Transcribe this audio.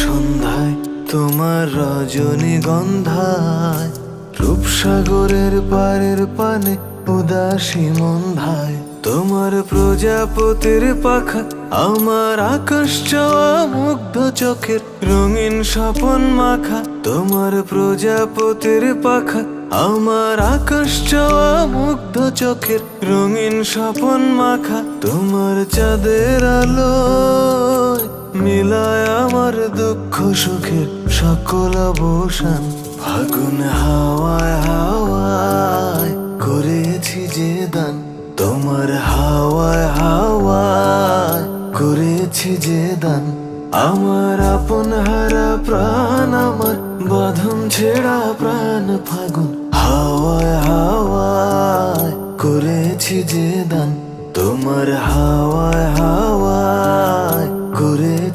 সন্ধ্যায় তোমার রজনীগন্ধায়, রূপসাগরের পারের পানে উদাসী মন্ধায়। তোমার প্রজাপতির পাখা আমার আকাশ চাওয়া মুগ্ধ চোখের রঙিন স্বপন মাখা। তোমার প্রজাপতির পাখা আমার আকাশ চাওয়া মুগ্ধ চোখের রঙিন স্বপন মাখা। তোমার চাঁদের আলো মিলায় আমার দুঃখ সুখের সকল অবসান। ফাগুন হাওয়ায় হাওয়ায় করেছি যে দান, তোমার হাওয়ায় হাওয়ায় করেছি যে দান। আমার আপন হারা প্রাণ, আমার বাঁধন ছেঁড়া প্রাণ ফাগুন হাওয়ায় হাওয়ায় করেছি যে দান, তোমার হাওয়ায় হাওয়ায় করেছি